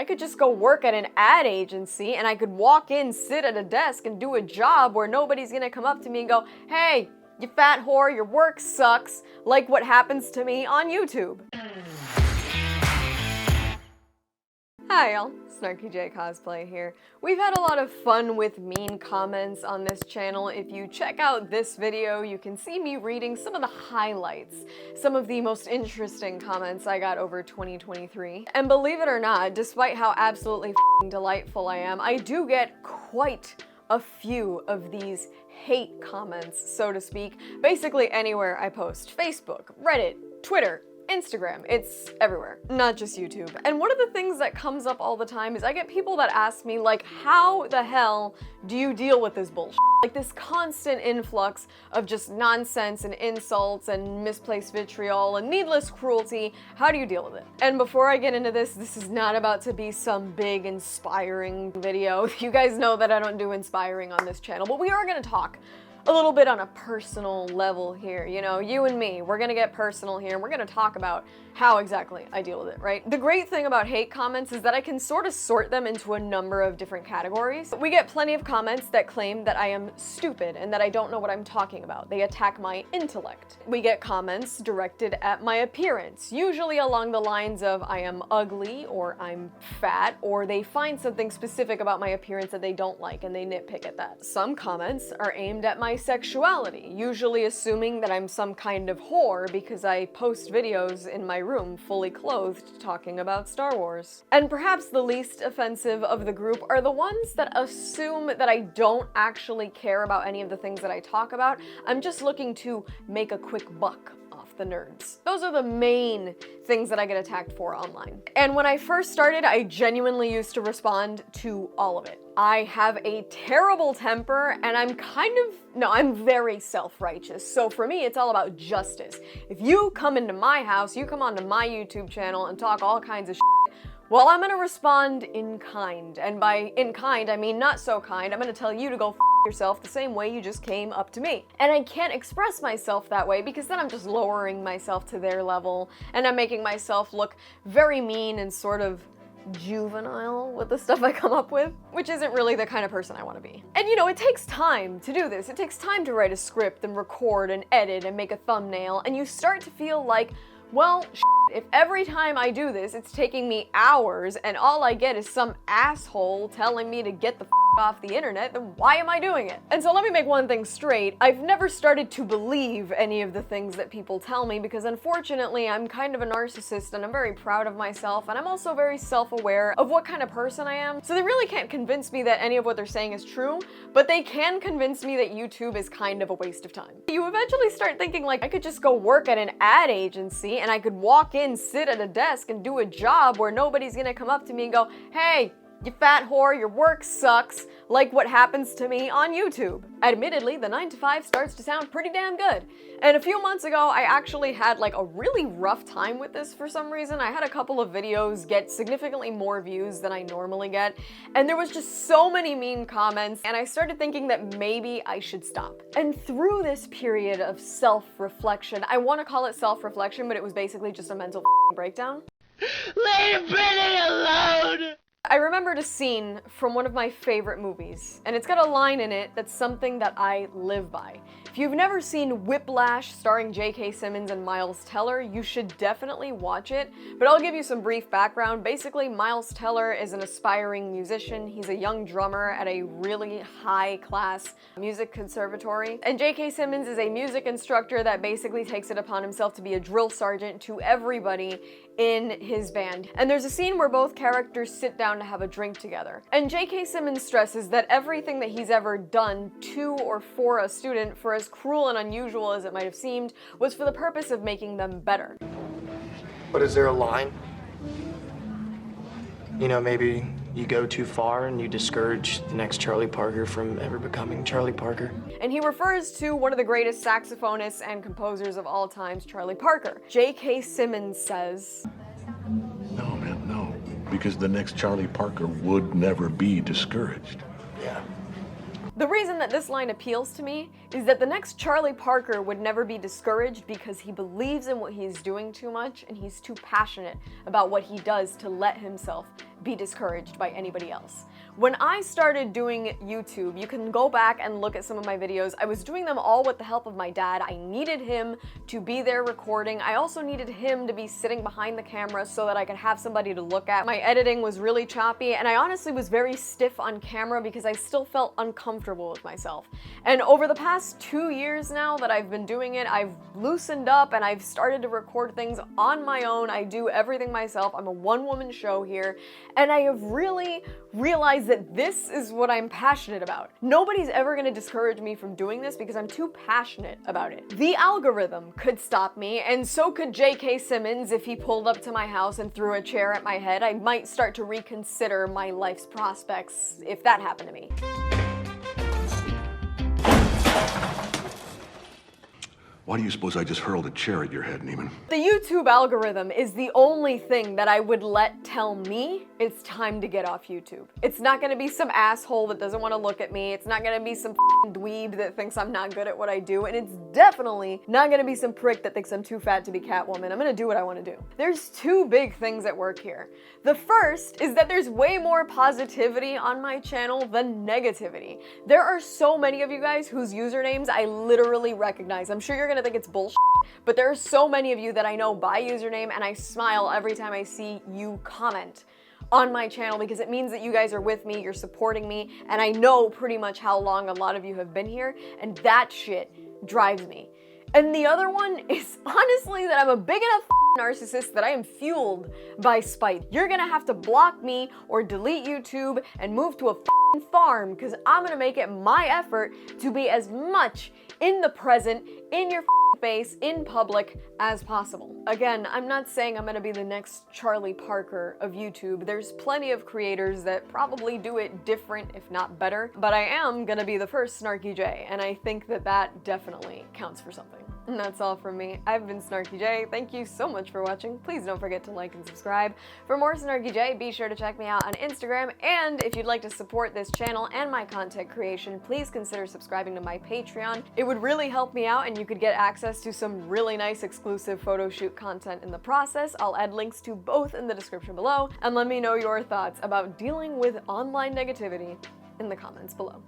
could just go work at an ad agency and I could walk in, sit at a desk and do a job where nobody's gonna come up to me and go, hey, you fat whore, your work sucks, like what happens to me on YouTube. Hi y'all, Snarky J Cosplay here. We've had a lot of fun with mean comments on this channel. If you check out this video, you can see me reading some of the highlights, some of the most interesting comments I got over 2023. And believe it or not, despite how absolutely f***ing delightful I am, I do get quite a few of these hate comments, so to speak, basically anywhere I post. Facebook, Reddit, Twitter, Instagram, it's everywhere, not just YouTube. And one of the things that comes up all the time is I get people that ask me, like, how the hell do you deal with this bullshit? Like this constant influx of just nonsense and insults and misplaced vitriol and needless cruelty. How do you deal with it? And before I get into this, this is not about to be some big inspiring video. You guys know that I don't do inspiring on this channel, but we are gonna talk a little bit on a personal level here. You know, you and me, we're gonna get personal here and we're gonna talk about how exactly I deal with it, right? The great thing about hate comments is that I can sort of sort them into a number of different categories. We get plenty of comments that claim that I am stupid and that I don't know what I'm talking about. They attack my intellect. We get comments directed at my appearance, usually along the lines of I am ugly or I'm fat, or they find something specific about my appearance that they don't like and they nitpick at that. Some comments are aimed at my sexuality, usually assuming that I'm some kind of whore because I post videos in my room fully clothed talking about Star Wars. And perhaps the least offensive of the group are the ones that assume that I don't actually care about any of the things that I talk about. I'm just looking to make a quick buck off the nerds. Those are the main things that I get attacked for online. And when I first started, I genuinely used to respond to all of it. I have a terrible temper and I'm very self-righteous. So for me, it's all about justice. If you come into my house, you come onto my YouTube channel and talk all kinds of shit, well, I'm gonna respond in kind. And by in kind, I mean not so kind. I'm gonna tell you to go f yourself the same way you just came up to me. And I can't express myself that way because then I'm just lowering myself to their level and I'm making myself look very mean and sort of juvenile with the stuff I come up with, which isn't really the kind of person I want to be. And you know, it takes time to do this. It takes time to write a script and record and edit and make a thumbnail, and you start to feel like, well, if every time I do this, it's taking me hours and all I get is some asshole telling me to get the f off the internet, then why am I doing it? And so let me make one thing straight. I've never started to believe any of the things that people tell me because unfortunately I'm kind of a narcissist and I'm very proud of myself and I'm also very self-aware of what kind of person I am. So they really can't convince me that any of what they're saying is true, but they can convince me that YouTube is kind of a waste of time. You eventually start thinking like I could just go work at an ad agency and I could walk in, sit at a desk and do a job where nobody's gonna come up to me and go, hey, you fat whore, your work sucks, like what happens to me on YouTube. Admittedly, the 9 to 5 starts to sound pretty damn good. And a few months ago, I actually had like a really rough time with this for some reason. I had a couple of videos get significantly more views than I normally get, and there was just so many mean comments, and I started thinking that maybe I should stop. And through this period of self-reflection, I want to call it self-reflection, but it was basically just a mental breakdown. Leave Brittany alone! I remembered a scene from one of my favorite movies, and it's got a line in it that's something that I live by. If you've never seen Whiplash starring J.K. Simmons and Miles Teller, you should definitely watch it, but I'll give you some brief background. Basically, Miles Teller is an aspiring musician. He's a young drummer at a really high-class music conservatory, and J.K. Simmons is a music instructor that basically takes it upon himself to be a drill sergeant to everybody in his band. And there's a scene where both characters sit down to have a drink together. And J.K. Simmons stresses that everything that he's ever done to or for a student, for as cruel and unusual as it might have seemed, was for the purpose of making them better. But is there a line? You know, maybe you go too far and you discourage the next Charlie Parker from ever becoming Charlie Parker. And he refers to one of the greatest saxophonists and composers of all times, Charlie Parker. J.K. Simmons says, No, man, no. Because the next Charlie Parker would never be discouraged. Yeah. The reason that this line appeals to me is that the next Charlie Parker would never be discouraged because he believes in what he's doing too much and he's too passionate about what he does to let himself be discouraged by anybody else. When I started doing YouTube, you can go back and look at some of my videos. I was doing them all with the help of my dad. I needed him to be there recording. I also needed him to be sitting behind the camera so that I could have somebody to look at. My editing was really choppy, and I honestly was very stiff on camera because I still felt uncomfortable with myself. And over the past 2 years now that I've been doing it, I've loosened up and I've started to record things on my own. I do everything myself. I'm a one-woman show here, and I have really realized that this is what I'm passionate about. Nobody's ever gonna discourage me from doing this because I'm too passionate about it. The algorithm could stop me, and so could J.K. Simmons if he pulled up to my house and threw a chair at my head. I might start to reconsider my life's prospects if that happened to me. Why do you suppose I just hurled a chair at your head, Neiman? The YouTube algorithm is the only thing that I would let tell me it's time to get off YouTube. It's not gonna be some asshole that doesn't want to look at me. It's not gonna be some dweeb that thinks I'm not good at what I do. And it's definitely not gonna be some prick that thinks I'm too fat to be Catwoman. I'm gonna do what I want to do. There's two big things at work here. The first is that there's way more positivity on my channel than negativity. There are so many of you guys whose usernames I literally recognize. I'm sure you're gonna think it's bullshit, but there are so many of you that I know by username, and I smile every time I see you comment on my channel because it means that you guys are with me, you're supporting me, and I know pretty much how long a lot of you have been here, and that shit drives me. And the other one is honestly that I'm a big enough narcissist that I am fueled by spite. You're gonna have to block me or delete YouTube and move to a farm because I'm gonna make it my effort to be as much in the present, in your face, in public as possible. Again, I'm not saying I'm gonna be the next Charlie Parker of YouTube. There's plenty of creators that probably do it different, if not better, but I am gonna be the first Snarky J, and I think that that definitely counts for something. And that's all from me. I've been Snarky J. Thank you so much for watching. Please don't forget to like and subscribe. For more Snarky J, be sure to check me out on Instagram, and if you'd like to support this channel and my content creation, please consider subscribing to my Patreon. It would really help me out, and you could get access to some really nice exclusive photo shoot content in the process. I'll add links to both in the description below, and let me know your thoughts about dealing with online negativity in the comments below.